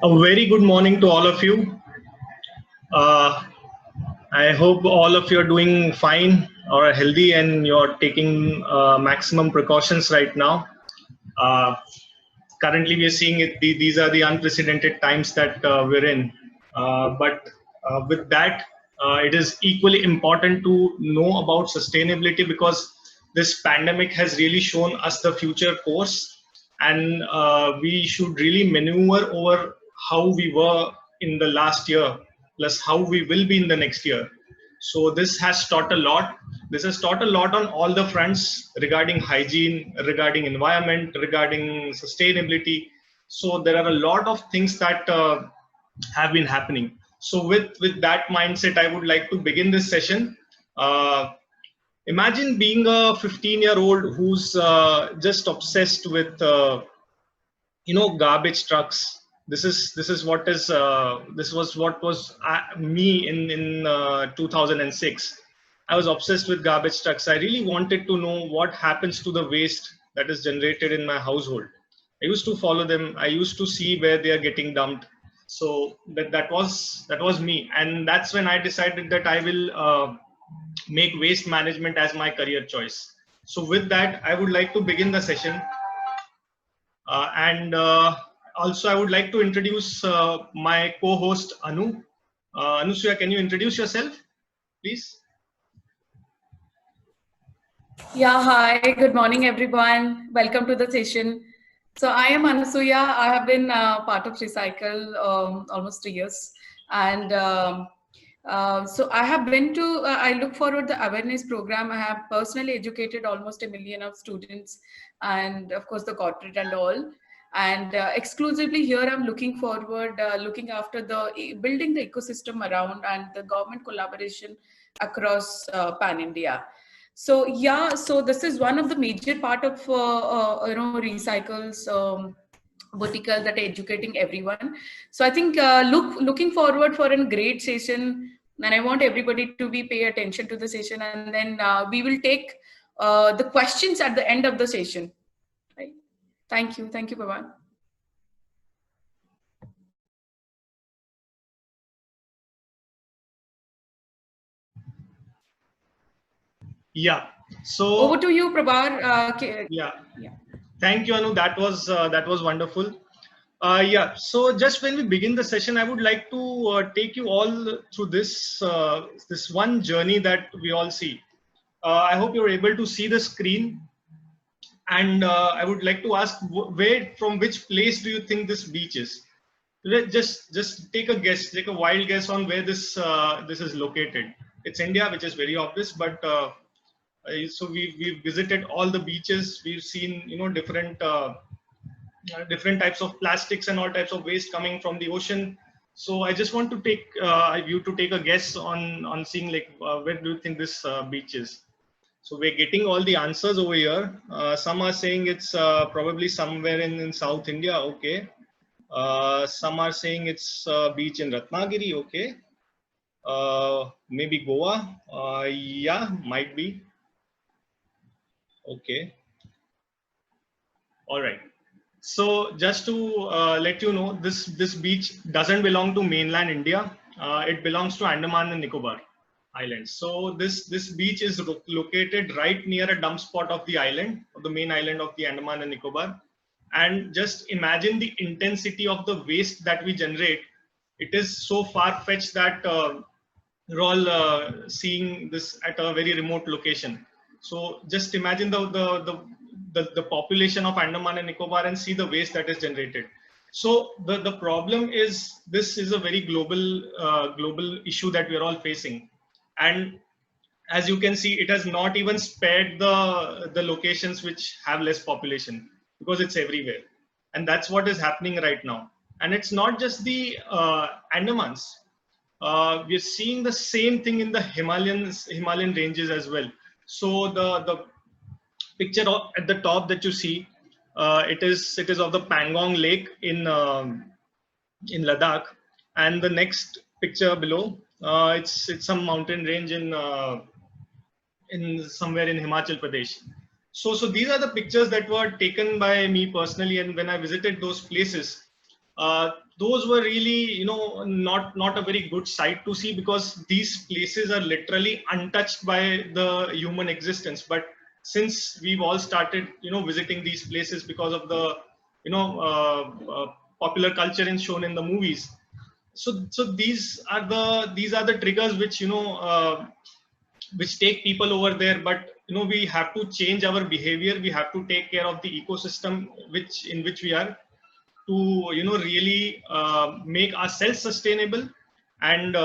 A very good morning to all of you. Uh, I hope all of you are doing fine or healthy and you're taking maximum precautions right now. Uh, Currently, we are seeing it, these are the unprecedented times that we're in. But with that, it is equally important to know about sustainability because this pandemic has really shown us the future course, and we should really maneuver over how we were in the last year, plus how we will be in the next year. So this has taught a lot. This has taught a lot on all the fronts regarding hygiene, regarding environment, regarding sustainability. So there are a lot of things that have been happening. So with that mindset, I would like to begin this session. Uh, Imagine being a 15-year-old who's just obsessed with garbage trucks. This was what was me in 2006. I was obsessed with garbage trucks. I really wanted to know what happens to the waste that is generated in my household. I used to follow them. I used to see where they are getting dumped. So that was me, and that's when I decided that I will make waste management as my career choice. So with that, I would like to begin the session. And also, I would like to introduce my co-host Anu. Anusuya, can you introduce yourself, please? Yeah, hi, good morning, everyone. Welcome to the session. So I am Anasuya. I have been part of Recycle almost 3 years. And so I have been to, I look forward the awareness program. I have personally educated almost 1 million of students and of course the corporate and all. And exclusively here, I'm looking forward, looking after the building the ecosystem around and the government collaboration across pan-India. So yeah, so this is one of the major part of Recycle's vertical that educating everyone. So I think looking forward for a great session, and I want everybody to be pay attention to the session, and then we will take the questions at the end of the session. Right? Thank you, Pawan. Yeah. So over to you, Prabhar. Yeah. Thank you, Anu. That was wonderful. Yeah. So just when we begin the session, I would like to take you all through this one journey that we all see. I hope you're able to see the screen. And I would like to ask, from which place do you think this beach is? Just take a guess, take a wild guess on where this is located. It's India, which is very obvious, but so we've visited all the beaches. We've seen different types of plastics and all types of waste coming from the ocean. So I just want to take you to take a guess on seeing like where do you think this beach is? So we're getting all the answers over here. Some are saying it's probably somewhere in South India. Okay. Some are saying it's beach in Ratnagiri. Okay. Maybe Goa. Yeah, might be. Okay. All right. So just to let you know, this beach doesn't belong to mainland India. It belongs to Andaman and Nicobar Islands. So this beach is located right near a dump spot of the island, of the main island of the Andaman and Nicobar. And just imagine the intensity of the waste that we generate. It is so far fetched that we're all seeing this at a very remote location. So just imagine the population of Andaman and Nicobar and see the waste that is generated. So the problem is, this is a very global issue that we are all facing, and as you can see, it has not even spared the locations which have less population, because it's everywhere, and that's what is happening right now. And it's not just the Andamans. We're seeing the same thing in the Himalayan ranges as well. So the picture at the top that you see, it is of the Pangong Lake in Ladakh, and the next picture below, it's some mountain range in somewhere in Himachal Pradesh. So these are the pictures that were taken by me personally, and when I visited those places, those were really, you know, not a very good sight to see, because these places are literally untouched by the human existence. But since we've all started, you know, visiting these places because of the, you know, popular culture and shown in the movies, so these are the triggers which, you know, which take people over there. But you know, we have to change our behavior, we have to take care of the ecosystem in which we are, to, you know, really make ourselves sustainable, and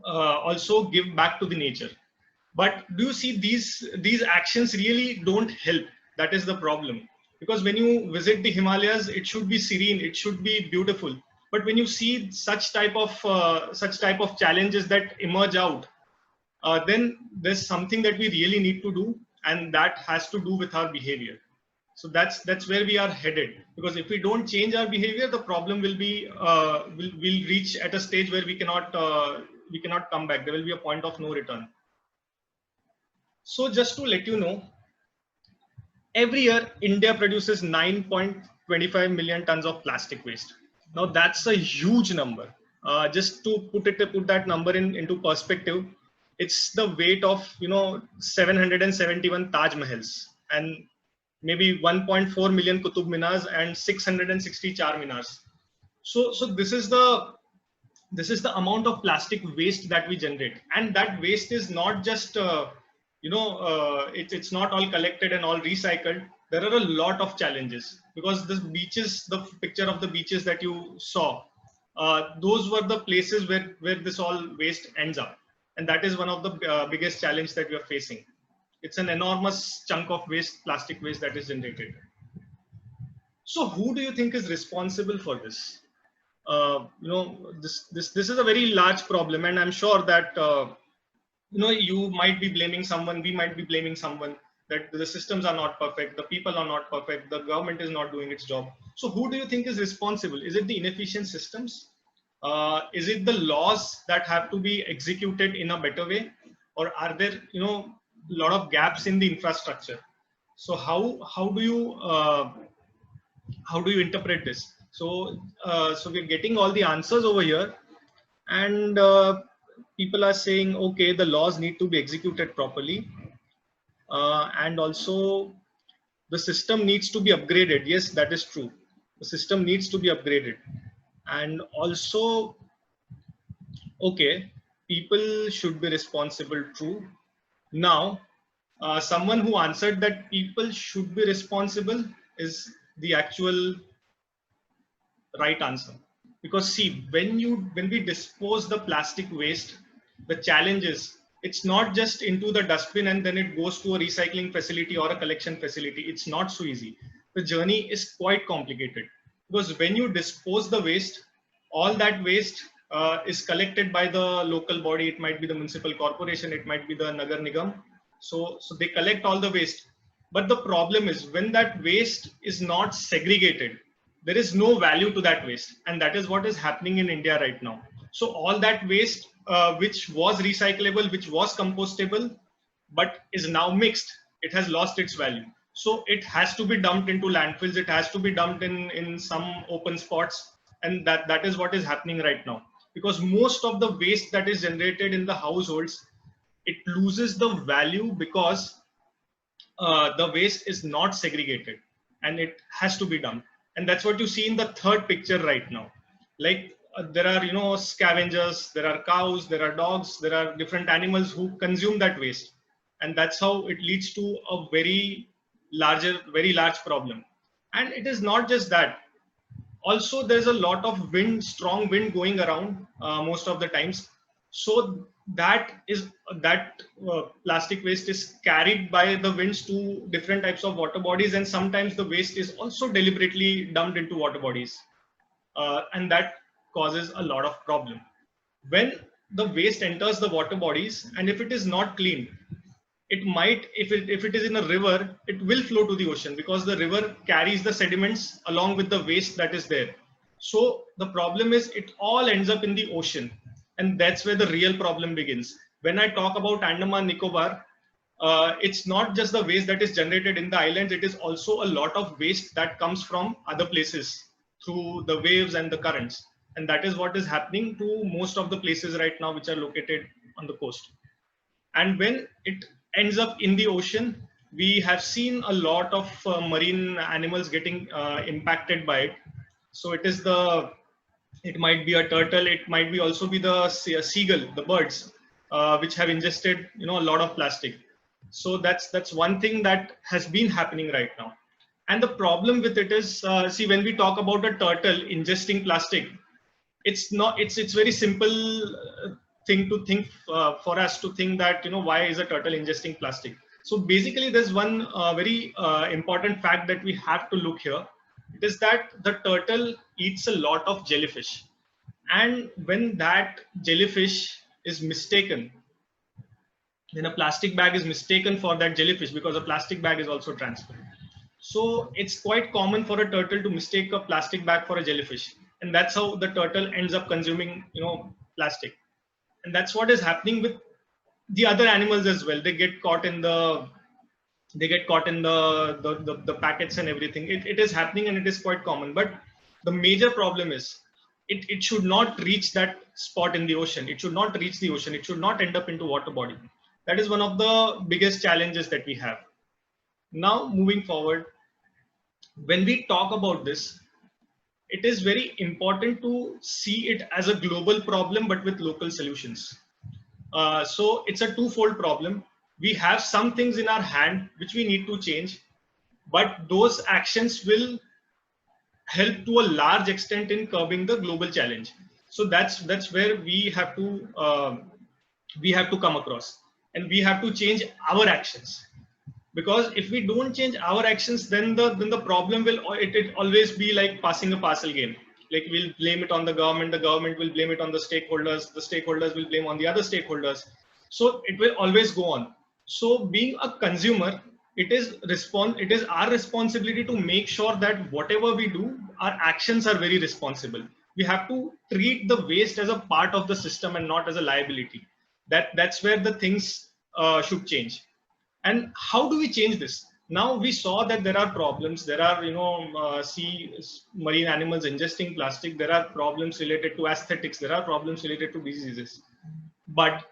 also give back to the nature. But do you see, these actions really don't help? That is the problem. Because when you visit the Himalayas, it should be serene, it should be beautiful. But when you see such type of challenges that emerge out, then there's something that we really need to do, and that has to do with our behavior. So that's where we are headed. Because if we don't change our behavior, the problem will be will reach at a stage where we cannot come back. There will be a point of no return. So just to let you know, every year India produces 9.25 million tons of plastic waste. Now that's a huge number. Just to put that number into perspective, it's the weight of, you know, 771 Taj Mahals, and maybe 1.4 million Qutub Minars and 660 Char Minars. So this is the amount of plastic waste that we generate, and that waste is not just it's not all collected and all recycled. There are a lot of challenges, because the picture of the beaches that you saw, those were the places where this all waste ends up, and that is one of the biggest challenge that we are facing. It's an enormous chunk of plastic waste that is generated. So who do you think is responsible for this? This is a very large problem, and I'm sure that you might be blaming someone, we might be blaming someone, that the systems are not perfect, the people are not perfect, the government is not doing its job. So who do you think is responsible? Is it the inefficient systems? Is it the laws that have to be executed in a better way, or are there a lot of gaps in the infrastructure? So how do you interpret this? So we're getting all the answers over here, and people are saying, okay, the laws need to be executed properly, and also the system needs to be upgraded. Yes, that is true. The system needs to be upgraded, and also, okay, people should be responsible. True. Now, someone who answered that people should be responsible is the actual right answer. Because see, when we dispose the plastic waste, the challenge is, it's not just into the dustbin and then it goes to a recycling facility or a collection facility. It's not so easy. The journey is quite complicated, because when you dispose the waste, all that waste is collected by the local body. It might be the municipal corporation, it might be the Nagar Nigam. So they collect all the waste. But the problem is, when that waste is not segregated, there is no value to that waste, and that is what is happening in India right now. So all that waste which was recyclable, which was compostable, but is now mixed, it has lost its value. So it has to be dumped into landfills, it has to be dumped in some open spots, and that is what is happening right now. Because most of the waste that is generated in the households, it loses the value, because the waste is not segregated and it has to be dumped. And that's what you see in the third picture right now. Like there are scavengers, there are cows, there are dogs, there are different animals who consume that waste, and that's how it leads to a very large problem. And it is not just that. Also, there's a lot of strong wind going around most of the times. So that plastic waste is carried by the winds to different types of water bodies, and sometimes the waste is also deliberately dumped into water bodies, and that causes a lot of problem. When the waste enters the water bodies, and if it is not cleaned, it might, if it is in a river, it will flow to the ocean, because the river carries the sediments along with the waste that is there. So the problem is, it all ends up in the ocean, and that's where the real problem begins. When I talk about Andaman Nicobar, it's not just the waste that is generated in the islands, it is also a lot of waste that comes from other places. through the waves and the currents. And that is what is happening to most of the places right now which are located on the coast. And when it ends up in the ocean, we have seen a lot of marine animals getting impacted by it. So it might be a turtle, it might be also be the seagull, the birds, which have ingested, a lot of plastic. So that's one thing that has been happening right now. And the problem with it is, see, when we talk about a turtle ingesting plastic, it's very simple thing to think, for us to think that, why is a turtle ingesting plastic. So basically there's one very important fact that we have to look here. It is that the turtle eats a lot of jellyfish, and when that jellyfish is mistaken, then a plastic bag is mistaken for that jellyfish, because a plastic bag is also transparent. So it's quite common for a turtle to mistake a plastic bag for a jellyfish, and that's how the turtle ends up consuming, plastic. And that's what is happening with the other animals as well. They get caught in the the packets and everything. It is happening, and it is quite common. But the major problem is it should not reach that spot in the ocean. It should not reach the ocean. It should not end up into water body. That is one of the biggest challenges that we have. Now, moving forward, when we talk about this, it is very important to see it as a global problem, but with local solutions. So it's a twofold problem. We have some things in our hand which we need to change, but those actions will help to a large extent in curbing the global challenge. So that's where we have to come across, and we have to change our actions. Because if we don't change our actions, then the problem will it always be like passing a parcel game. Like, we'll blame it on the government will blame it on the stakeholders will blame on the other stakeholders. So it will always go on. So being a consumer, it is our responsibility to make sure that whatever we do, our actions are very responsible. We have to treat the waste as a part of the system and not as a liability. That's where the things should change. And how do we change this? Now we saw that there are problems. There are, marine animals ingesting plastic. There are problems related to aesthetics. There are problems related to diseases. But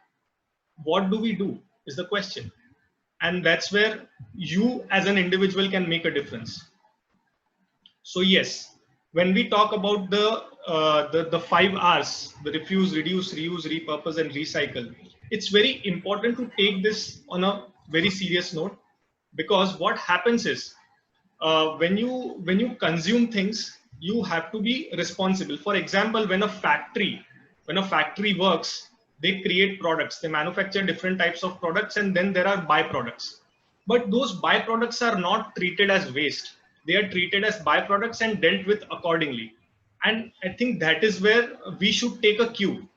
what do we do is the question. And that's where you as an individual can make a difference. So yes, when we talk about the 5 R's, the refuse, reduce, reuse, repurpose, and recycle, it's very important to take this on a very serious note, because what happens is, when you consume things, you have to be responsible. For example, when a factory works, they create products, they manufacture different types of products, and then there are byproducts. But those byproducts are not treated as waste. They are treated as byproducts and dealt with accordingly. And I think that is where we should take a cue,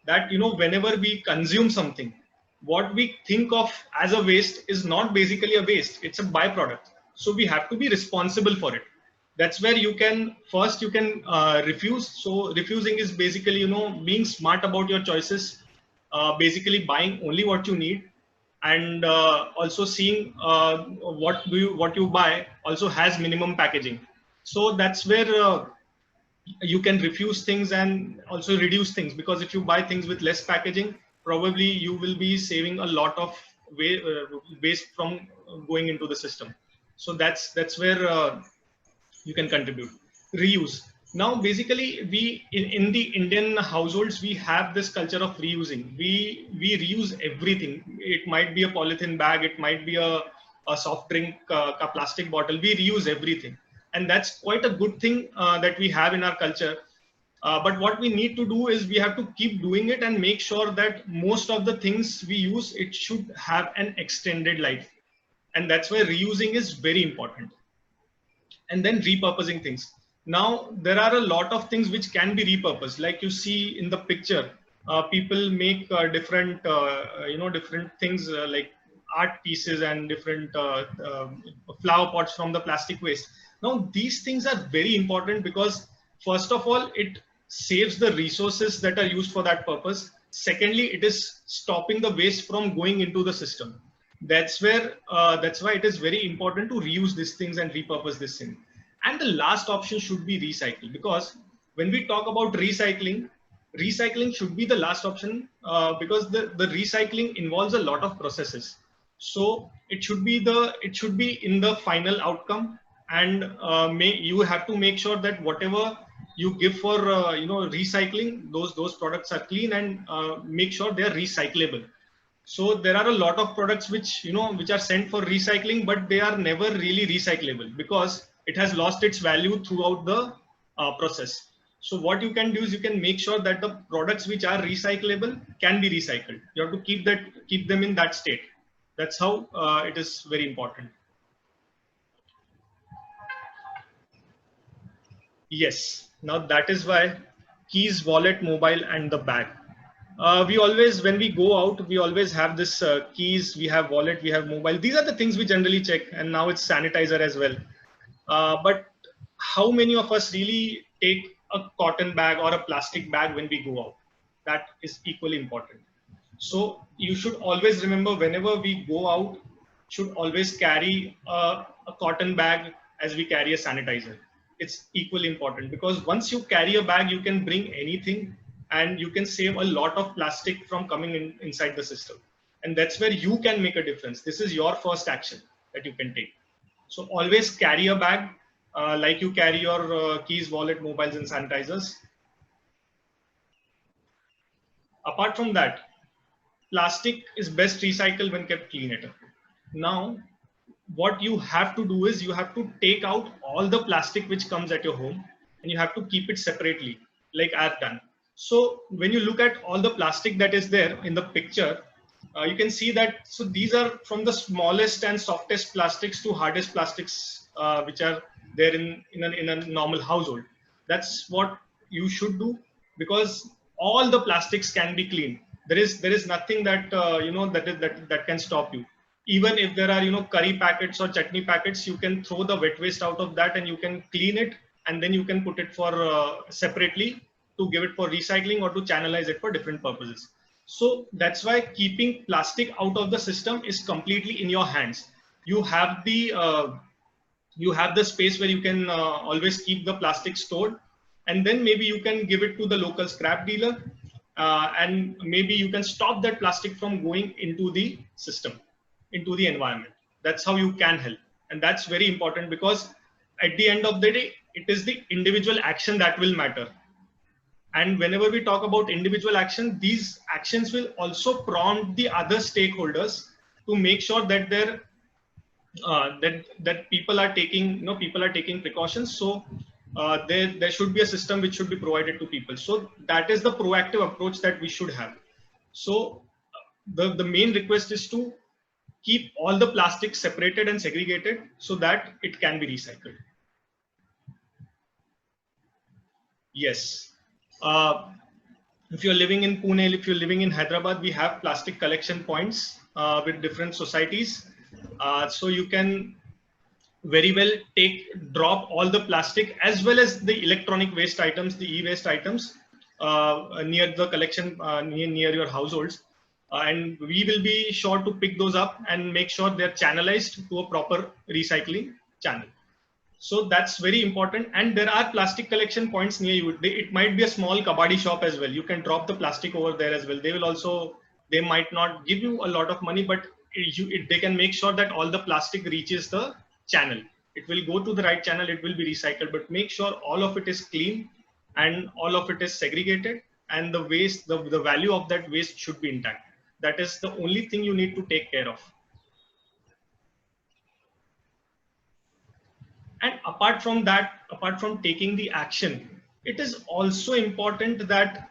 that, whenever we consume something, what we think of as a waste is not basically a waste, it's a byproduct. So we have to be responsible for it. That's where you can refuse. So refusing is basically, being smart about your choices, basically buying only what you need, and also seeing what you buy also has minimum packaging. So that's where you can refuse things and also reduce things, because if you buy things with less packaging, probably you will be saving a lot of waste from going into the system. So that's where you can contribute. Reuse. Now, basically, we in the Indian households, we have this culture of reusing. We reuse everything. It might be a polythene bag, it might be a soft drink, a plastic bottle. We reuse everything, and that's quite a good thing that we have in our culture. But what we need to do is we have to keep doing it and make sure that most of the things we use, it should have an extended life. And that's why reusing is very important. And then repurposing things. Now, there are a lot of things which can be repurposed. Like you see in the picture, people make different things like art pieces and different flower pots from the plastic waste. Now, these things are very important because, first of all, it saves the resources that are used for that purpose. Secondly, it is stopping the waste from going into the system. That's why it is very important to reuse these things and repurpose this thing. And the last option should be recycle, because when we talk about recycling, recycling should be the last option, because the recycling involves a lot of processes. So it should be in the final outcome, and you have to make sure that whatever you give for recycling, those products are clean, and make sure they are recyclable. So there are a lot of products which are sent for recycling, but they are never really recyclable because it has lost its value throughout the process. So what you can do is you can make sure that the products which are recyclable can be recycled. You have to keep them in that state. That's how it is very important. Yes. Now that is why keys, wallet, mobile, and the bag. We always, when we go out, we always have this keys, we have wallet, we have mobile. These are the things we generally check, and now it's sanitizer as well. But how many of us really take a cotton bag or a plastic bag when we go out? That is equally important. So you should always remember, whenever we go out, should always carry a cotton bag as we carry a sanitizer. It's equally important, because once you carry a bag, you can bring anything, and you can save a lot of plastic from coming inside the system. And that's where you can make a difference. This is your first action that you can take. So always carry a bag, like you carry your keys, wallet, mobiles, and sanitizers. Apart from that, plastic is best recycled when kept clean. Now, what you have to do is you have to take out all the plastic which comes at your home, and you have to keep it separately, like I've done. So when you look at all the plastic that is there in the picture, you can see that, so these are from the smallest and softest plastics to hardest plastics which are there in a normal household. That's what you should do, because all the plastics can be cleaned. There is nothing that that can stop you. Even if there are curry packets or chutney packets, you can throw the wet waste out of that, and you can clean it, and then you can put it for separately to give it for recycling or to channelize it for different purposes. So that's why keeping plastic out of the system is completely in your hands. You have the space where you can always keep the plastic stored, and then maybe you can give it to the local scrap dealer, and maybe you can stop that plastic from going into the system, into the environment. That's how you can help. And that's very important, because at the end of the day, it is the individual action that will matter. And whenever we talk about individual action, these actions will also prompt the other stakeholders to make sure that that people are taking precautions. So there should be a system which should be provided to people. So that is the proactive approach that we should have. So the main request is to keep all the plastic separated and segregated so that it can be recycled. Yes. If you're living in Pune, if you're living in Hyderabad, we have plastic collection points with different societies. So you can very well drop all the plastic as well as the electronic waste items, the e-waste items near the collection, near your households. And we will be sure to pick those up and make sure they're channelized to a proper recycling channel. So that's very important. And there are plastic collection points near you. It might be a small kabaddi shop as well. You can drop the plastic over there as well. They might not give you a lot of money, but they can make sure that all the plastic reaches the channel. It will go to the right channel. It will be recycled, but make sure all of it is clean and all of it is segregated, and the waste, the value of that waste should be intact. That is the only thing you need to take care of. And apart from that, apart from taking the action, it is also important that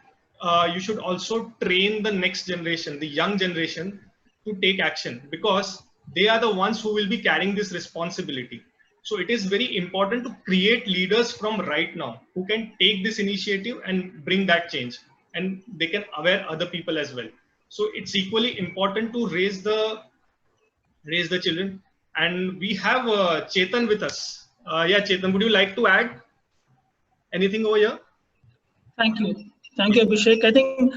you should also train the next generation, the young generation, to take action, because they are the ones who will be carrying this responsibility. So it is very important to create leaders from right now who can take this initiative and bring that change, and they can aware other people as well. So it's equally important to raise the children. And we have Chetan with us. Yeah, Chetan, would you like to add anything over here? Thank you. Thank you, Abhishek. I think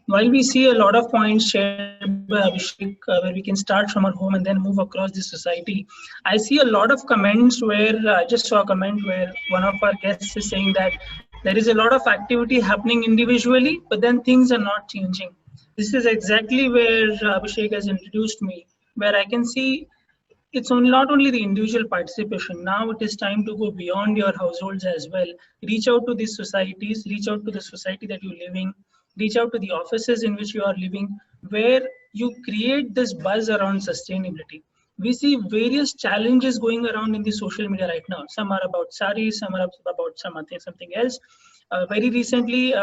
while we see a lot of points shared by Abhishek, where we can start from our home and then move across the society, I see a lot of comments where I just saw a comment where one of our guests is saying that there is a lot of activity happening individually, but then things are not changing. This is exactly where Abhishek has introduced me, where I can see it's only not only the individual participation. Now it is time to go beyond your households as well. Reach out to these societies, reach out to the society that you live in, reach out to the offices in which you are living, where you create this buzz around sustainability. We see various challenges going around in the social media right now. Some are about saris, some are about something else. Very recently,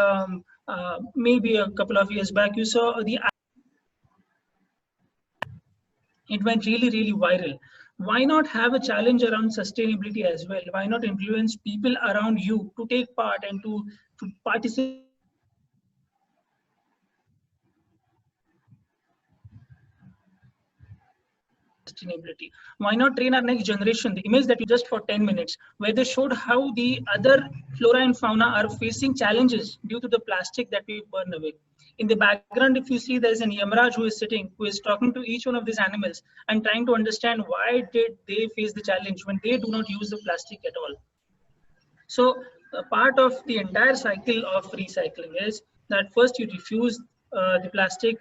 maybe a couple of years back, you saw it went really viral. Why not have a challenge around sustainability as well? Why not influence people around you to take part and to participate in sustainability? Why not train our next generation to be sustainability? Why not train our next generation? The image that you just for 10 minutes, where they showed how the other flora and fauna are facing challenges due to the plastic that we burn away. In the background, if you see, there's an Yamraj who is sitting, who is talking to each one of these animals and trying to understand why did they face the challenge when they do not use the plastic at all. So part of the entire cycle of recycling is that first you refuse the plastic,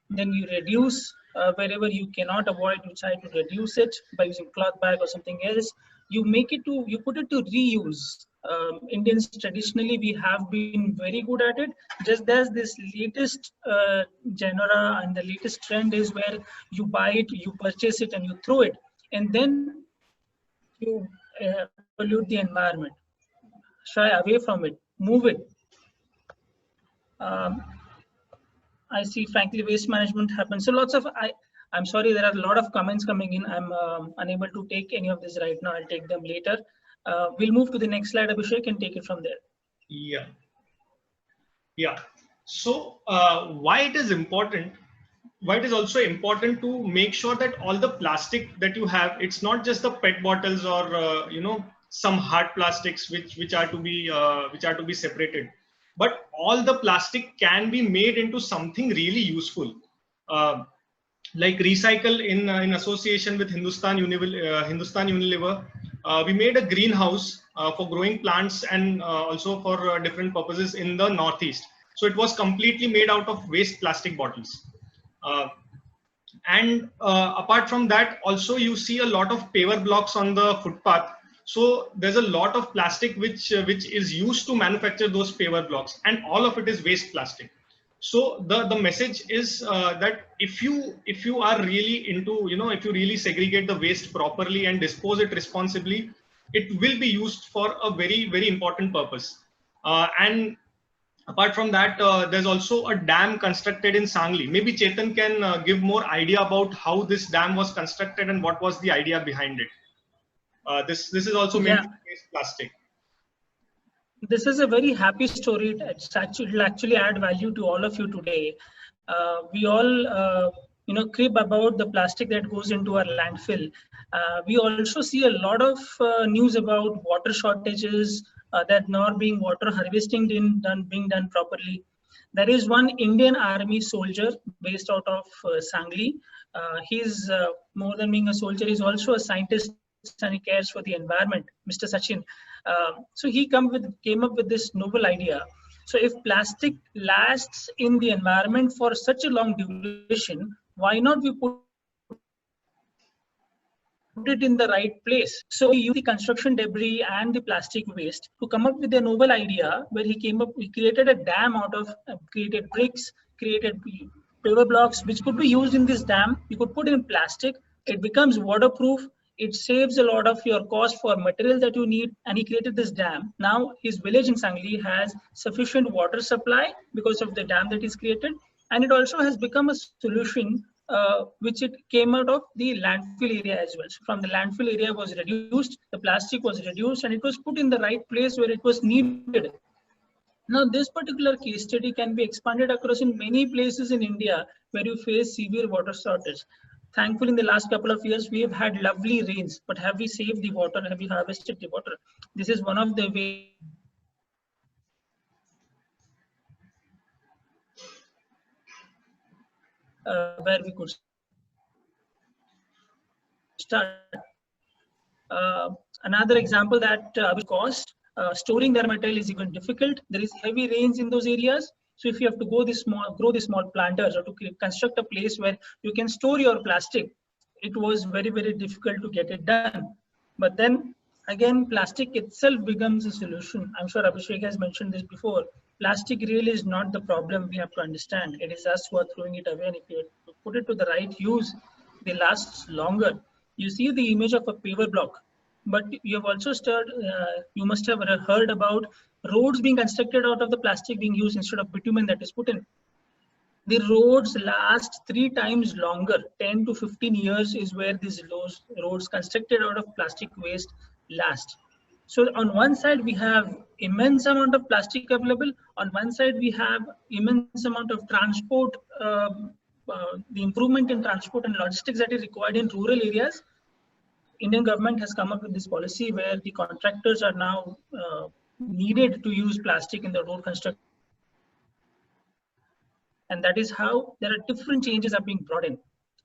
then you reduce wherever you cannot avoid, you try to reduce it by using cloth bag or something else. You make it to, you put it to reuse. Indians traditionally, we have been very good at it. Just as this latest genre and the latest trend is where you buy it, you purchase it and you throw it. And then you pollute the environment. Shy away from it, move it. Um, I see, frankly, waste management happens. So lots of, I'm sorry, there are a lot of comments coming in. I'm unable to take any of this right now. I'll take them later. We'll move to the next slide, Abhishek, and take it from there. Yeah. So why it is important, why it is also important to make sure that all the plastic that you have, it's not just the PET bottles or some hard plastics which are to be separated, but all the plastic can be made into something really useful. Like recycle in association with Hindustan Unilever, we made a greenhouse for growing plants and also for different purposes in the Northeast. So it was completely made out of waste plastic bottles. And apart from that, also you see a lot of paver blocks on the footpath. So there's a lot of plastic which is used to manufacture those paver blocks, and all of it is waste plastic. So the message is that if you are really into, if you really segregate the waste properly and dispose it responsibly, it will be used for a very important purpose. And apart from that, there's also a dam constructed in Sangli. Maybe Chetan can give more idea about how this dam was constructed and what was the idea behind it. This is also made from waste plastic. This is a very happy story. It'll actually add value to all of you today. We all, crib about the plastic that goes into our landfill. We also see a lot of news about water shortages, that not being water harvesting being done properly. There is one Indian Army soldier based out of Sangli. He's more than being a soldier, he's also a scientist and he cares for the environment, Mr. Sachin. So he came up with this noble idea. So if plastic lasts in the environment for such a long duration, why not we put it in the right place? So he used the construction debris and the plastic waste to come up with a noble idea where he created a dam out of, created bricks, created paver blocks, which could be used in this dam. You could put in plastic, it becomes waterproof, it saves a lot of your cost for material that you need, and he created this dam. Now his village in Sangli has sufficient water supply because of the dam that is created, and it also has become a solution which it came out of the landfill area as well. So from the landfill area was reduced, the plastic was reduced, and it was put in the right place where it was needed. Now, this particular case study can be expanded across in many places in India where you face severe water shortage. Thankfully, in the last couple of years, we have had lovely rains, but have we saved the water? Have we harvested the water? This is one of the ways where we can where we could start. Another example that cost, storing the material is even difficult. There is heavy rains in those areas. So if you have to grow these small planters or to construct a place where you can store your plastic, it was very, very difficult to get it done. But then again, plastic itself becomes a solution. I'm sure Abhishek has mentioned this before. Plastic really is not the problem, we have to understand. It is us who are throwing it away, and if you put it to the right use, they last longer. You see the image of a paver block, but you have also you must have heard about roads being constructed out of the plastic being used instead of bitumen that is put in. The roads last 3 times longer. 10 to 15 years is where these roads constructed out of plastic waste last. So on one side, we have immense amount of plastic available. On one side, we have immense amount of transport, the improvement in transport and logistics that is required in rural areas. Indian government has come up with this policy where the contractors are now needed to use plastic in the road construction. And that is how there are different changes are being brought in.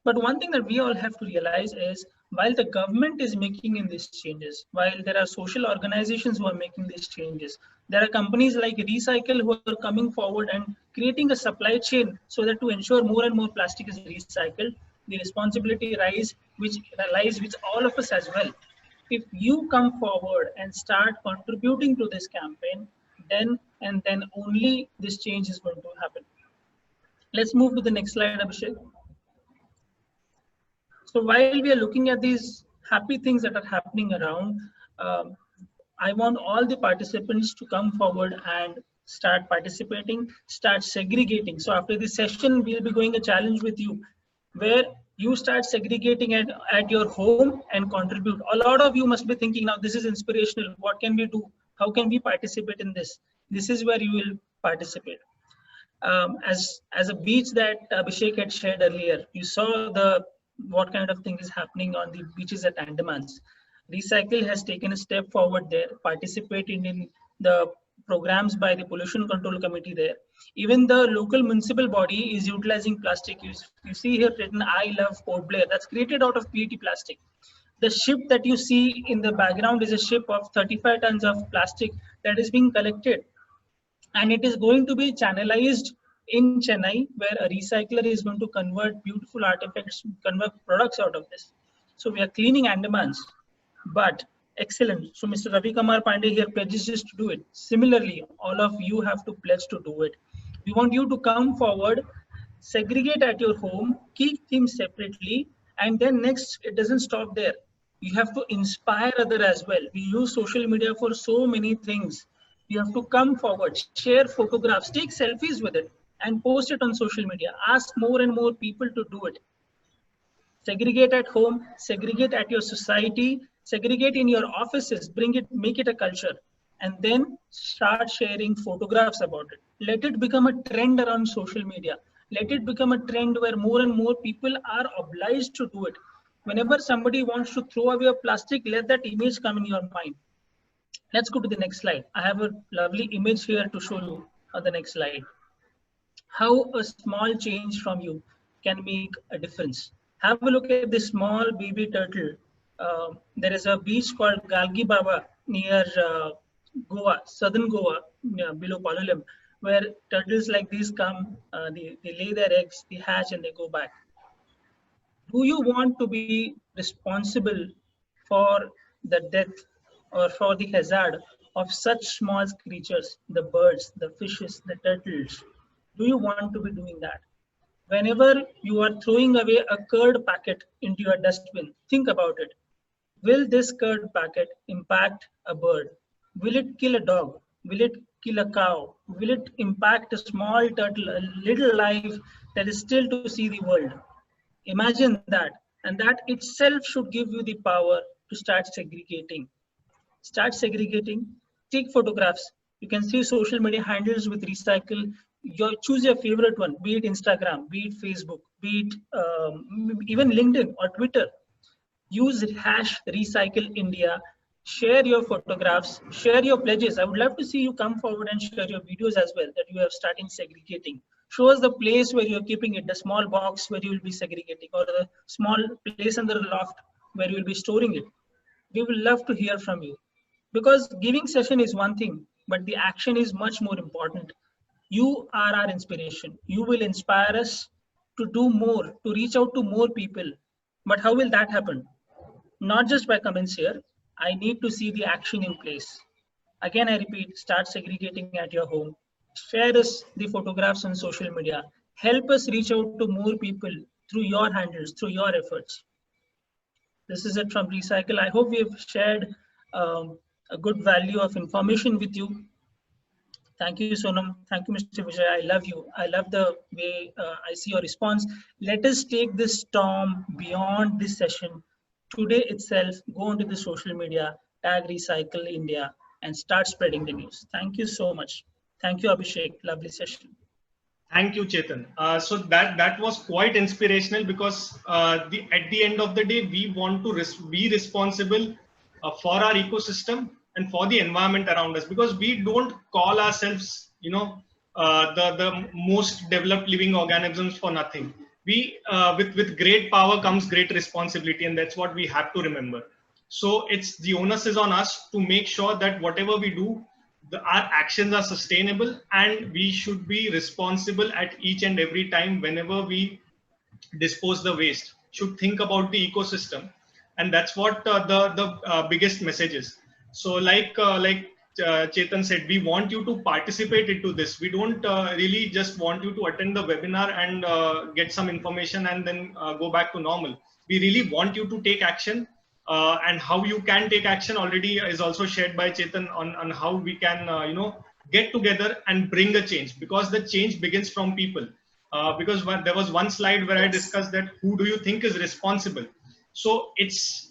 But one thing that we all have to realize is, while the government is making in these changes, while there are social organizations who are making these changes, there are companies like Recycle who are coming forward and creating a supply chain so that to ensure more and more plastic is recycled. The responsibility lies with all of us as well. If you come forward and start contributing to this campaign, then and then only this change is going to happen. Let's move to the next slide, Abhishek. So while we are looking at these happy things that are happening around, I want all the participants to come forward and start participating, start segregating. So after this session, we'll be going a challenge with you where you start segregating at your home and contribute. A lot of you must be thinking now, this is inspirational. What can we do? How can we participate in this? This is where you will participate. As a beach that Abhishek had shared earlier, you saw what kind of thing is happening on the beaches at Andamans. Recycle has taken a step forward there, participating in the programs by the Pollution Control Committee there. Even the local municipal body is utilizing plastic use. You see here written, I love Port Blair. That's created out of PET plastic. The ship that you see in the background is a ship of 35 tons of plastic that is being collected. And it is going to be channelized in Chennai, where a recycler is going to convert beautiful artifacts, convert products out of this. So we are cleaning Andamans, but excellent. So Mr. Ravi Kumar Pandey here pledges us to do it. Similarly, all of you have to pledge to do it. We want you to come forward, segregate at your home, keep things separately, and then next, it doesn't stop there. You have to inspire others as well. We use social media for so many things. You have to come forward, share photographs, take selfies with it, and post it on social media. Ask more and more people to do it. Segregate at home, segregate at your society, segregate in your offices, make it a culture, and then start sharing photographs about it. Let it become a trend around social media. Let it become a trend where more and more people are obliged to do it. Whenever somebody wants to throw away a plastic, let that image come in your mind. Let's go to the next slide. I have a lovely image here to show you on the next slide. How a small change from you can make a difference. Have a look at this small baby turtle. There is a beach called Galgi Baba near Goa, southern Goa, below Palolem, where turtles like these come, they lay their eggs, they hatch, and they go back. Do you want to be responsible for the death or for the hazard of such small creatures, the birds, the fishes, the turtles? Do you want to be doing that? Whenever you are throwing away a curd packet into your dustbin, think about it. Will this curd packet impact a bird? Will it kill a dog? Will it kill a cow? Will it impact a small turtle, a little life that is still to see the world? Imagine that. And that itself should give you the power to start segregating. Start segregating, take photographs. You can see social media handles with Recycle. Choose your favorite one, be it Instagram, be it Facebook, be it even LinkedIn or Twitter. Use #RecycleIndia. Share your photographs, share your pledges. I would love to see you come forward and share your videos as well that you are starting segregating. Show us the place where you're keeping it, the small box where you will be segregating, or the small place under the loft where you will be storing it. We will love to hear from you, because giving session is one thing, but the action is much more important. You are our inspiration. You will inspire us to do more, to reach out to more people. But how will that happen? Not just by comments here. I need to see the action in place. Again, I repeat, start segregating at your home. Share us the photographs on social media. Help us reach out to more people through your handles, through your efforts. This is it from Recycle. I hope we have shared a good value of information with you. Thank you, Sonam. Thank you, Mr. Vijay. I love you. I love the way I see your response. Let us take this storm beyond this session. Today itself, go onto the social media, tag Recycle India, and start spreading the news. Thank you so much. Thank you, Abhishek. Lovely session. Thank you, Chetan. So that was quite inspirational, because at the end of the day, we want to be responsible for our ecosystem and for the environment around us, because we don't call ourselves, the most developed living organisms for nothing. We with great power comes great responsibility, and that's what we have to remember. So the onus is on us to make sure that whatever we do, our actions are sustainable, and we should be responsible at each and every time. Whenever we dispose the waste, should think about the ecosystem, and that's what the biggest message is. So like Chetan said, we want you to participate into this. We don't really just want you to attend the webinar and get some information and then go back to normal. We really want you to take action. And how you can take action already is also shared by Chetan on how we can get together and bring a change, because the change begins from people. Because there was one slide where I discussed that who do you think is responsible. So it's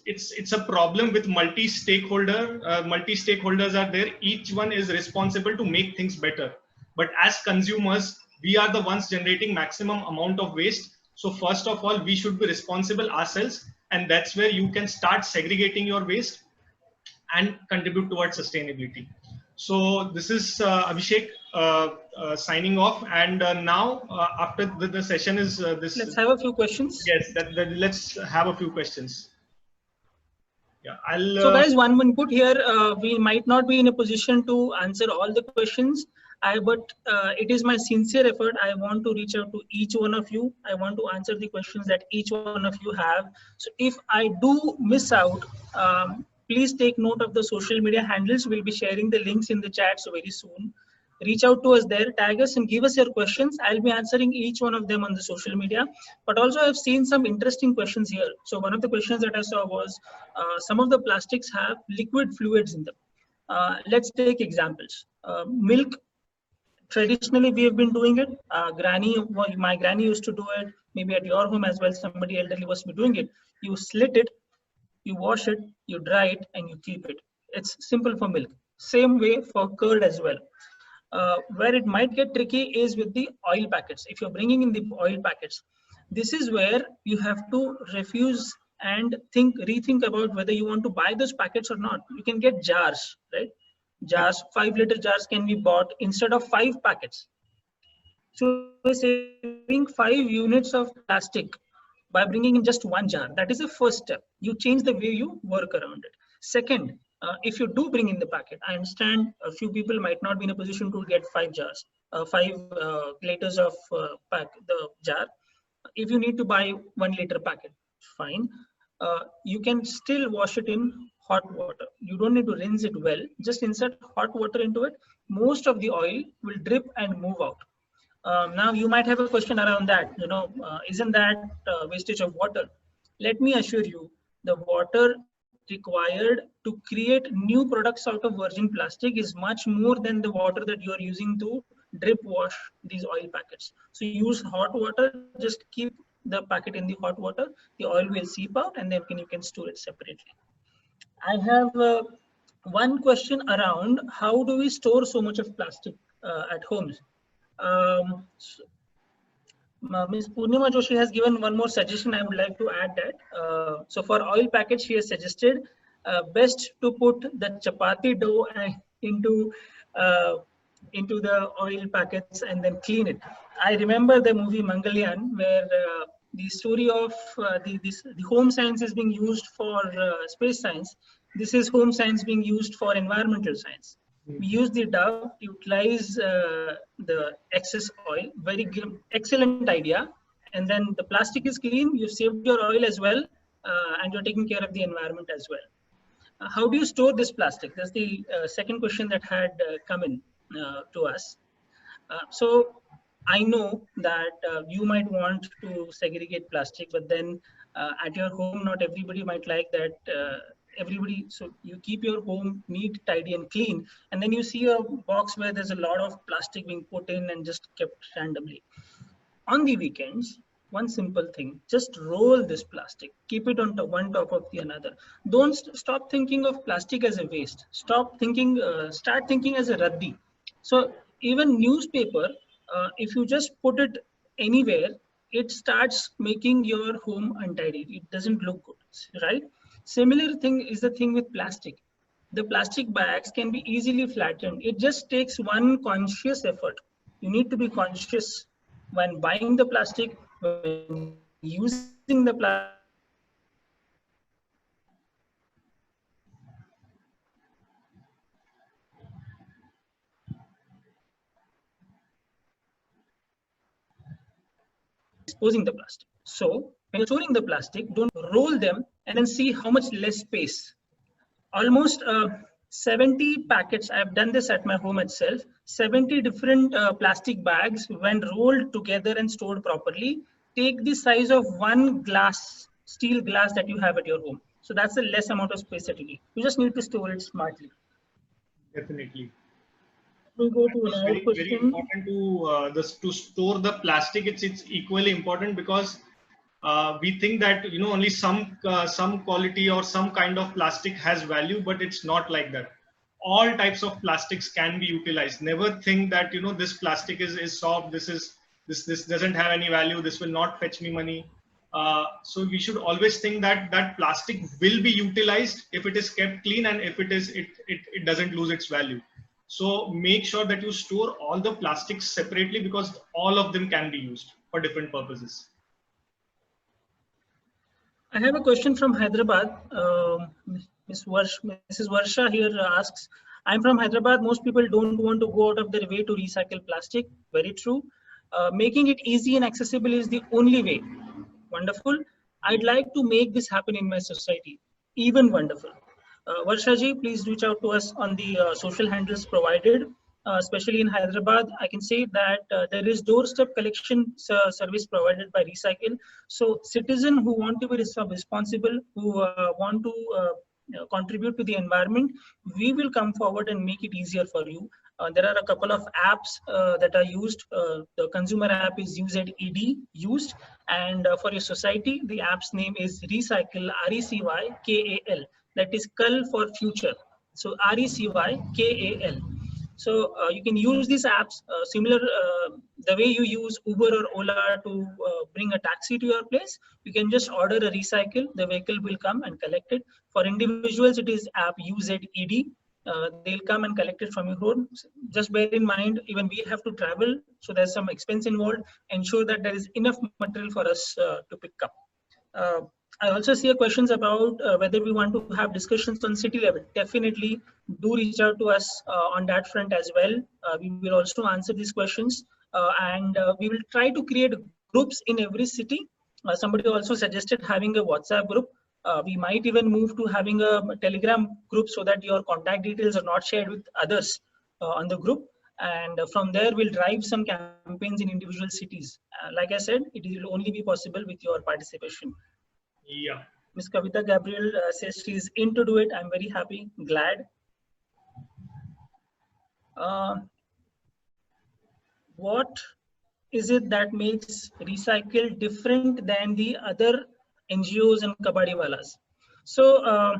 a problem with multi-stakeholders are there. Each one is responsible to make things better. But as consumers, we are the ones generating maximum amount of waste. So first of all, we should be responsible ourselves. And that's where you can start segregating your waste and contribute towards sustainability. So this is Abhishek signing off. And now after the session is this. Let's have a few questions. Yes, let's have a few questions. Yeah, so guys, one input here. We might not be in a position to answer all the questions. But it is my sincere effort. I want to reach out to each one of you. I want to answer the questions that each one of you have. So if I do miss out, please take note of the social media handles. We'll be sharing the links in the chat so very soon. Reach out to us there, tag us and give us your questions. I'll be answering each one of them on the social media. But also I've seen some interesting questions here. So one of the questions that I saw was, some of the plastics have liquid fluids in them. Let's take examples. Milk. Traditionally, we have been doing it. My granny used to do it. Maybe at your home as well, somebody elderly was doing it. You slit it, you wash it, you dry it, and you keep it. It's simple for milk. Same way for curd as well. Where it might get tricky is with the oil packets. If you're bringing in the oil packets, this is where you have to refuse and rethink about whether you want to buy those packets or not. You can get jars, right? Jars, 5-liter jars can be bought instead of 5 packets. So we're saving 5 units of plastic by bringing in just 1 jar. That is the first step. You change the way you work around it. Second, if you do bring in the packet, I understand a few people might not be in a position to get 5 jars, 5 liters of the jar. If you need to buy 1-liter packet, fine. You can still wash it in hot water. You don't need to rinse it well. Just insert hot water into it. Most of the oil will drip and move out. Now you might have a question around that. Isn't that wastage of water? Let me assure you, the water required to create new products out of virgin plastic is much more than the water that you are using to drip wash these oil packets. So use hot water. Just keep the packet in the hot water. The oil will seep out, and then you can store it separately. I have one question around how do we store so much of plastic at homes? Ms. Purnima Joshi has given one more suggestion. I would like to add that. So for oil packets, she has suggested best to put the chapati dough into into the oil packets and then clean it. I remember the movie Mangalyaan, where the story of the home science is being used for space science. This is home science being used for environmental science. We use the dove, utilize the excess oil, excellent idea. And then the plastic is clean, you saved your oil as well, and you're taking care of the environment as well. How do you store this plastic? That's the second question that had come in to us. So I know that you might want to segregate plastic, but then at your home, not everybody might like that. So you keep your home neat, tidy, and clean, and then you see a box where there's a lot of plastic being put in and just kept randomly. On the weekends, one simple thing, just roll this plastic, keep it on one top of the another. Don't stop thinking of plastic as a waste. Start thinking as a raddi. So even newspaper, if you just put it anywhere, it starts making your home untidy. It doesn't look good, right? Similar thing is the thing with plastic. The plastic bags can be easily flattened. It just takes one conscious effort. You need to be conscious when buying the plastic, when using the plastic, disposing the plastic. So when you're storing the plastic, don't roll them and then see how much less space. Almost 70 packets, I've done this at my home itself, 70 different plastic bags, when rolled together and stored properly, take the size of one steel glass that you have at your home. So that's the less amount of space that you need. You just need to store it smartly. Definitely. We go to another question. Very important to store the plastic. It's equally important because we think that only some quality or some kind of plastic has value, but it's not like that. All types of plastics can be utilized. Never think that this plastic is soft. This doesn't have any value. This will not fetch me money. So we should always think that plastic will be utilized if it is kept clean, and if it doesn't lose its value. So make sure that you store all the plastics separately, because all of them can be used for different purposes. I have a question from Hyderabad. Mrs. Varsha here asks, I'm from Hyderabad. Most people don't want to go out of their way to recycle plastic. Very true. Making it easy and accessible is the only way. Wonderful. I'd like to make this happen in my society. Even wonderful. Varsha ji, please reach out to us on the social handles provided, especially in Hyderabad. I can say that there is doorstep collection service provided by Recycle. So citizens who want to be responsible, who want to contribute to the environment, we will come forward and make it easier for you. There are a couple of apps that are used. The consumer app is UZED used, and for your society, the app's name is Recycle, RECYKAL. That is Kal for future. So RECYKAL. So you can use these apps similar the way you use Uber or Ola to bring a taxi to your place. You can just order a Recycle. The vehicle will come and collect it. For individuals, it is app UZED. They'll come and collect it from your home. Just bear in mind, even we have to travel, so there's some expense involved. Ensure that there is enough material for us to pick up. I also see questions about whether we want to have discussions on city level. Definitely do reach out to us on that front as well. We will also answer these questions, and we will try to create groups in every city. Somebody also suggested having a WhatsApp group. We might even move to having a Telegram group so that your contact details are not shared with others on the group. And from there, we'll drive some campaigns in individual cities. Like I said, it will only be possible with your participation. Yeah. Ms. Kavita Gabriel says she's in to do it. I'm very happy, glad. What is it that makes Recycle different than the other NGOs and kabadiwalas? So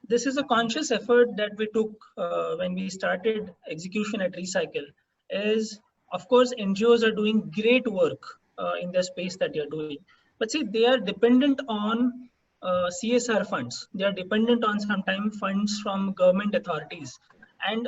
this is a conscious effort that we took when we started execution at Recycle. Is, of course, NGOs are doing great work in the space that you're doing. But see, they are dependent on CSR funds. They are dependent on sometimes funds from government authorities. And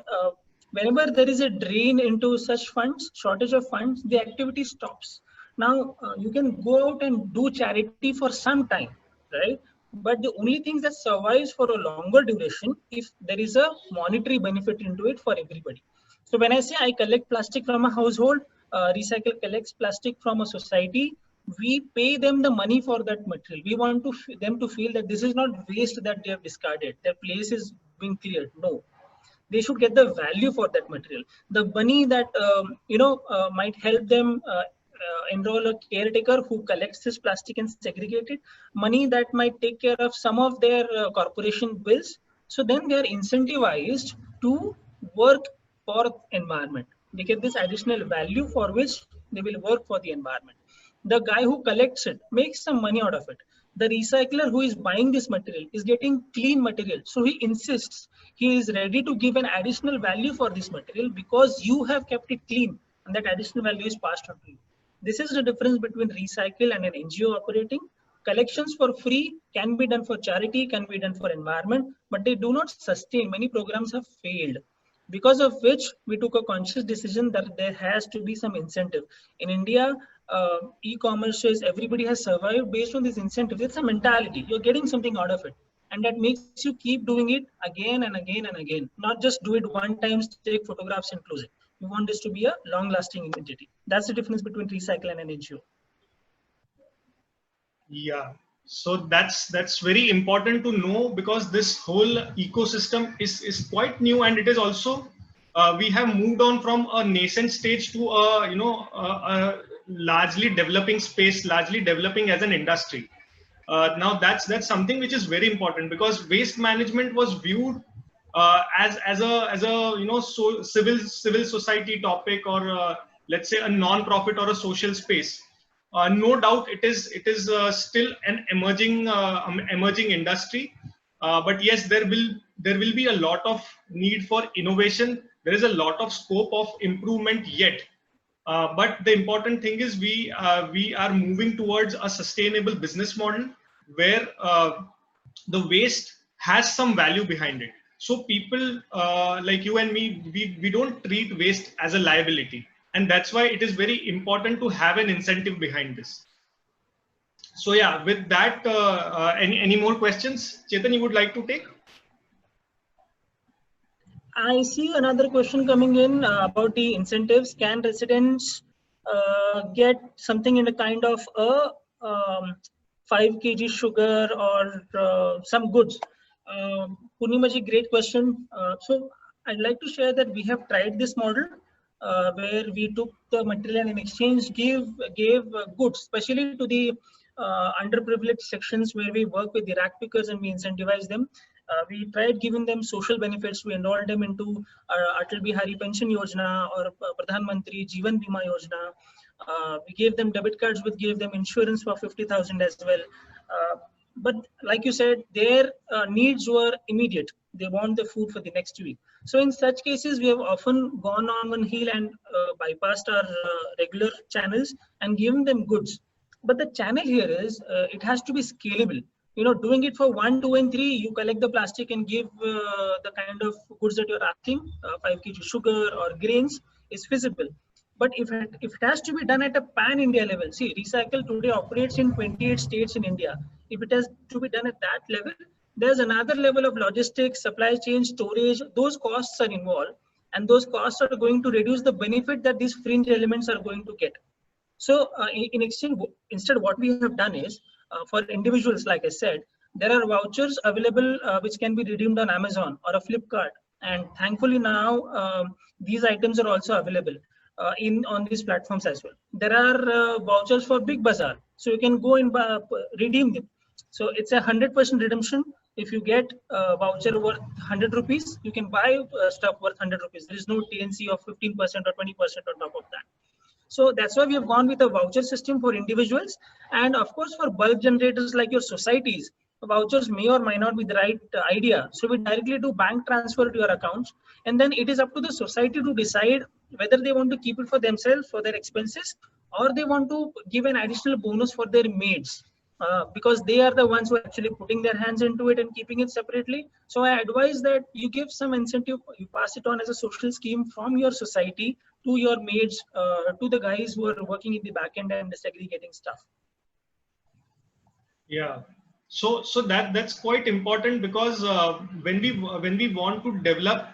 Whenever there is a drain into such funds, shortage of funds, the activity stops. Now, you can go out and do charity for some time, right? But the only thing that survives for a longer duration if there is a monetary benefit into it for everybody. So when I say I collect plastic from a household, Recycle collects plastic from a society, we pay them the money for that material. We want them to feel that this is not waste that they have discarded. Their place is being cleared. No, they should get the value for that material. The money that might help them enroll a caretaker who collects this plastic and segregate it, money that might take care of some of their corporation bills. So then they are incentivized to work for environment. They get this additional value for which they will work for the environment. The guy who collects it makes some money out of it. The recycler who is buying this material is getting clean material. So he insists, he is ready to give an additional value for this material because you have kept it clean and that additional value is passed on to you. This is the difference between recycle and an NGO operating. Collections for free can be done for charity, can be done for environment, but they do not sustain. Many programs have failed, because of which we took a conscious decision that there has to be some incentive. In India, e-commerce says everybody has survived based on this incentive. It's a mentality. You're getting something out of it. And that makes you keep doing it again and again and again. Not just do it one time, take photographs and close it. We want this to be a long-lasting entity. That's the difference between recycle and an NGO. Yeah, so that's very important to know, because this whole ecosystem is quite new, and it is also we have moved on from a nascent stage to a largely developing space, largely developing as an industry. Now that's something which is very important, because waste management was viewed as a civil society topic, or let's say a non-profit or a social space. No doubt it is still an emerging industry, but yes, there will be a lot of need for innovation. There is a lot of scope of improvement yet, but the important thing is we are moving towards a sustainable business model where the waste has some value behind it. So people like you and me, we don't treat waste as a liability. And that's why it is very important to have an incentive behind this. So yeah, with that, any more questions, Chetan, you would like to take? I see another question coming in about the incentives. Can residents get something in the kind of a 5 kg sugar or some goods? Purnimaji, great question. So I'd like to share that we have tried this model. Where we took the material and in exchange gave goods, especially to the underprivileged sections where we work with the rack pickers and we incentivize them. We tried giving them social benefits. We enrolled them into Atal Bihari Pension Yojana or Pradhan Mantri Jeevan Bima Yojana. We gave them debit cards, we gave them insurance for 50,000 as well. But like you said, their needs were immediate. They want the food for the next week. So in such cases, we have often gone on one heel and bypassed our regular channels and given them goods. But the channel here is, it has to be scalable. Doing it for 1, 2, and 3, you collect the plastic and give the kind of goods that you're asking, 5 kg sugar or grains, is feasible. But if it has to be done at a pan-India level, see, Recycle today operates in 28 states in India. If it has to be done at that level, there's another level of logistics, supply chain, storage. Those costs are involved, and those costs are going to reduce the benefit that these fringe elements are going to get. So in exchange, instead what we have done is, for individuals, like I said, there are vouchers available which can be redeemed on Amazon or a Flipkart. And thankfully now these items are also available on these platforms as well. There are vouchers for Big Bazaar, so you can go and redeem them. So it's a 100% redemption. If you get a voucher worth 100 rupees, you can buy stuff worth 100 rupees. There is no TNC of 15% or 20% on top of that. So that's why we have gone with a voucher system for individuals. And of course, for bulk generators like your societies, vouchers may or may not be the right idea. So we directly do bank transfer to your accounts. And then it is up to the society to decide whether they want to keep it for themselves, for their expenses, or they want to give an additional bonus for their maids. because they are the ones who are actually putting their hands into it and keeping it separately. So I advise that you give some incentive, you pass it on as a social scheme from your society to your mates, to the guys who are working in the back end and segregating stuff. Yeah. So that's quite important, because when we want to develop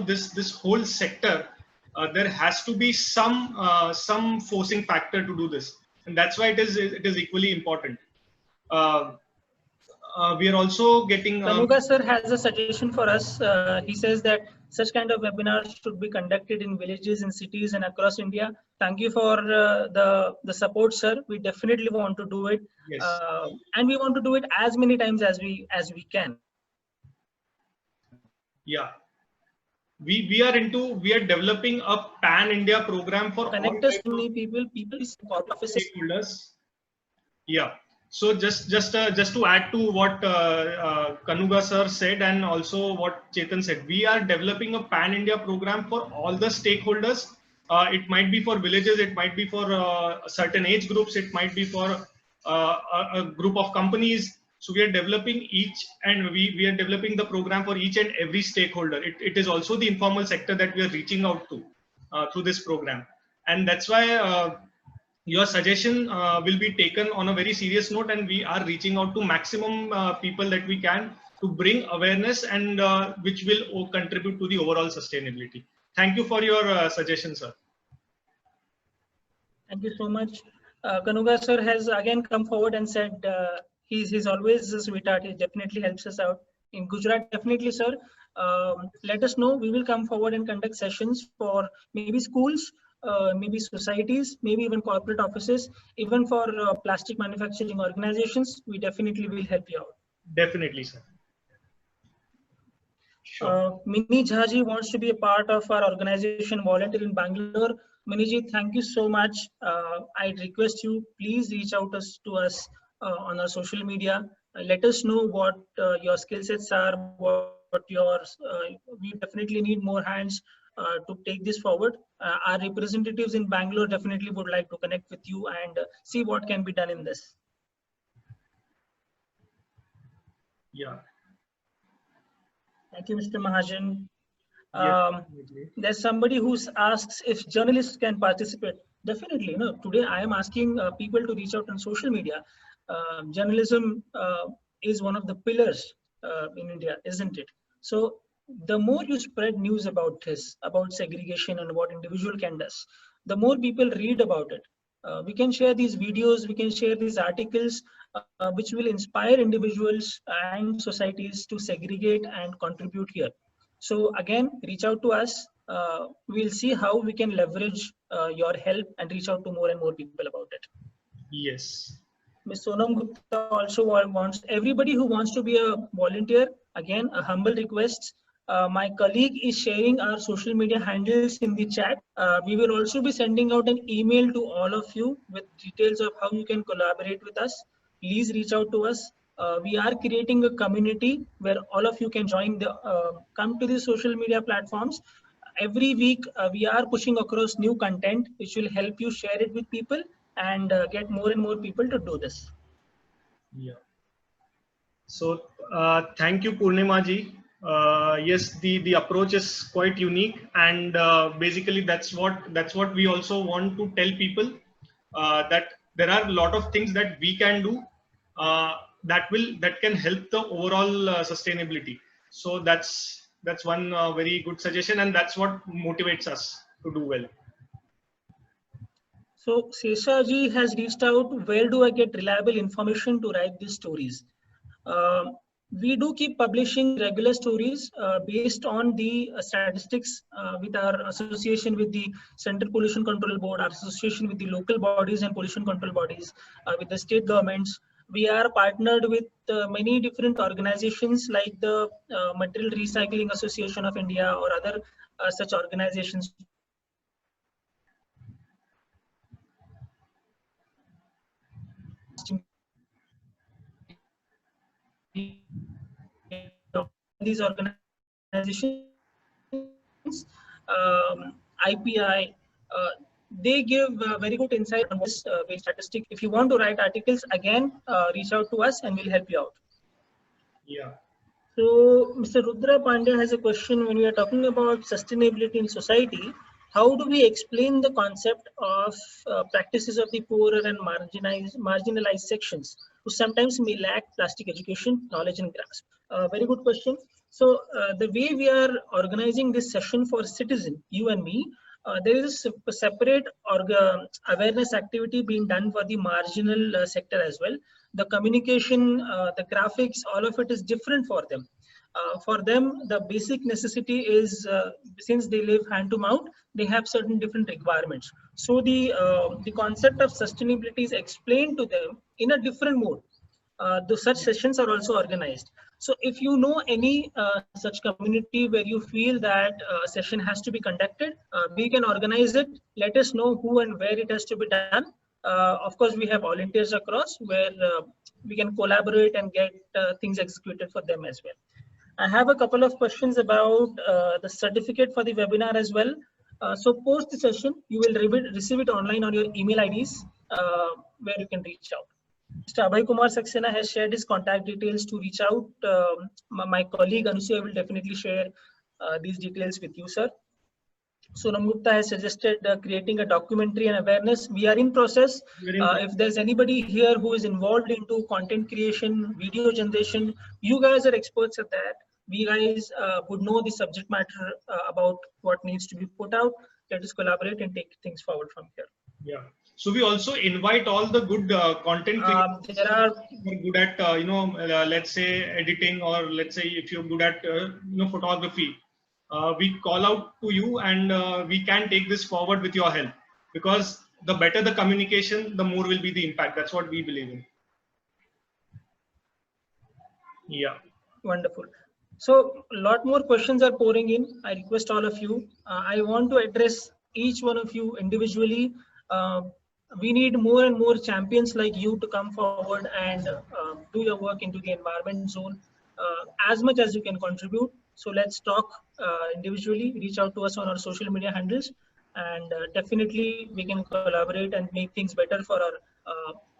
this whole sector, there has to be some forcing factor to do this, and that's why it is equally important. We are also getting Kanuga sir has a suggestion for us. He says that such kind of webinars should be conducted in villages and cities and across India. Thank you for the support, sir. We definitely want to do it, yes. And we want to do it as many times as we can. Yeah, we are developing a pan India program for Connect all us to many people stakeholders. Yeah. So just to add to what Kanuga sir said, and also what Chetan said, we are developing a pan India program for all the stakeholders. It might be for villages, it might be for certain age groups, it might be for a group of companies. So we are developing we are developing the program for each and every stakeholder. It is also the informal sector that we are reaching out to through this program, and that's why your suggestion will be taken on a very serious note, and we are reaching out to maximum people that we can to bring awareness, and which will contribute to the overall sustainability. Thank you for your suggestion, sir. Thank you so much. Kanuga sir has again come forward and said he's always a sweetheart. He definitely helps us out. In Gujarat, definitely, sir. Let us know. We will come forward and conduct sessions for maybe schools, maybe societies, maybe even corporate offices, even for plastic manufacturing organizations. We definitely will help you out. Definitely, sir. Sure. Mini Jhaji wants to be a part of our organization, volunteer in Bangalore. Miniji, thank you so much. I request you, please reach out to us on our social media. Let us know what your skill sets are, what yours. We definitely need more hands to take this forward. Our representatives in Bangalore definitely would like to connect with you and see what can be done in this. Yeah. Thank you, Mr. Mahajan. Yes, there's somebody who asks if journalists can participate. Definitely, today I am asking people to reach out on social media. Journalism is one of the pillars in India, isn't it? So the more you spread news about this, about segregation and what individual can do, the more people read about it. We can share these videos, we can share these articles, which will inspire individuals and societies to segregate and contribute here. So again, reach out to us. We'll see how we can leverage your help and reach out to more and more people about it. Yes. Ms. Sonam Gupta also wants everybody who wants to be a volunteer. Again, a humble request. My colleague is sharing our social media handles in the chat. We will also be sending out an email to all of you with details of how you can collaborate with us. Please reach out to us. We are creating a community where all of you can join come to the social media platforms. Every week, we are pushing across new content, which will help you share it with people and get more and more people to do this. Yeah. So thank you, Purnima ji. Yes, the approach is quite unique, and basically that's what we also want to tell people, that there are a lot of things that we can do that can help the overall sustainability. So that's one very good suggestion, and that's what motivates us to do well. So Sesha ji has reached out, where do I get reliable information to write these stories? We do keep publishing regular stories based on the statistics with our association with the Central Pollution Control Board, our association with the local bodies and pollution control bodies, with the state governments. We are partnered with many different organizations like the Material Recycling Association of India or other such organizations. These organizations, IPI, they give very good insight on this based statistic. If you want to write articles, again, reach out to us and we'll help you out. Yeah. So Mr. Rudra Pandya has a question. When we are talking about sustainability in society, how do we explain the concept of practices of the poorer and marginalized sections who sometimes may lack plastic education, knowledge and grasp? Very good question. So the way we are organizing this session for Citizen, you and me, there is a separate awareness activity being done for the marginal sector as well. The communication, the graphics, all of it is different for them. For them, the basic necessity is, since they live hand to mouth, they have certain different requirements. So the concept of sustainability is explained to them in a different mode. Such sessions are also organized. So if you know any such community where you feel that a session has to be conducted, we can organize it. Let us know who and where it has to be done. Of course, we have volunteers across where we can collaborate and get things executed for them as well. I have a couple of questions about the certificate for the webinar as well. So post the session, you will receive it online on your email IDs where you can reach out. Mr. Abhay Kumar Saxena has shared his contact details to reach out. My colleague Anusuya will definitely share these details with you, sir. Sonam Gupta has suggested creating a documentary and awareness. We are in process. If there's anybody here who is involved into content creation, video generation, you guys are experts at that. We guys would know the subject matter about what needs to be put out. Let us collaborate and take things forward from here. Yeah. So we also invite all the good content creators there are who are good at let's say editing, or let's say if you're good at photography. We call out to you, and we can take this forward with your help, because the better the communication, the more will be the impact. That's what we believe in. Yeah. Wonderful. So a lot more questions are pouring in. I request all of you. I want to address each one of you individually. We need more and more champions like you to come forward and do your work into the environment zone as much as you can contribute. So let's talk individually, reach out to us on our social media handles, and definitely we can collaborate and make things better for our,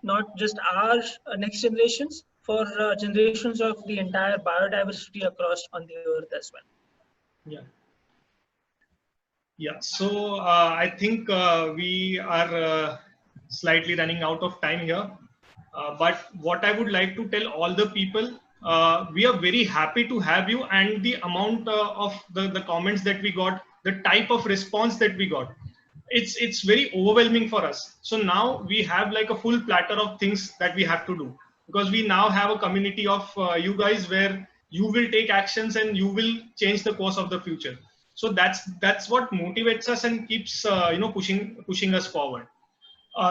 not just our next generations, for generations of the entire biodiversity across on the earth as well. Yeah. Yeah. So I think we are slightly running out of time here. But what I would like to tell all the people, we are very happy to have you, and the amount of the comments that we got, the type of response that we got, it's very overwhelming for us. So now we have like a full platter of things that we have to do, because we now have a community of you guys where you will take actions and you will change the course of the future. So that's what motivates us and keeps pushing us forward.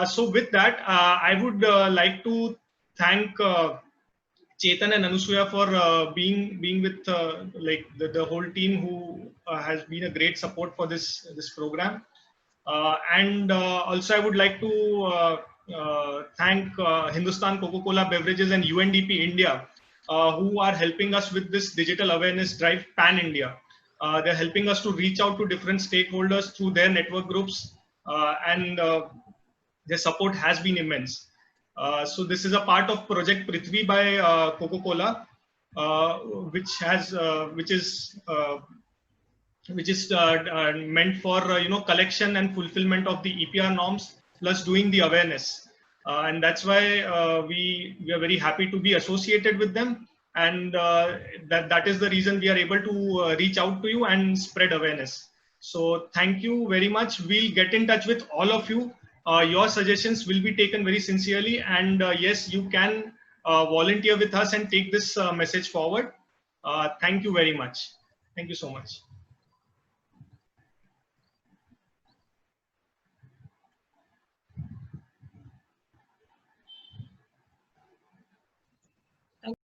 So with that, I would like to thank Chetan and Anusuya for being with like the whole team who has been a great support for this program. And also I would like to thank Hindustan Coca-Cola Beverages and UNDP India, who are helping us with this digital awareness drive pan-India. They're helping us to reach out to different stakeholders through their network groups, and their support has been immense. So this is a part of Project Prithvi by Coca-Cola, which is meant for collection and fulfillment of the EPR norms, plus doing the awareness, and that's why we are very happy to be associated with them, and that is the reason we are able to reach out to you and spread awareness. So thank you very much. We'll get in touch with all of you. Your suggestions will be taken very sincerely, and yes, you can volunteer with us and take this message forward. Thank you very much. Thank you so much.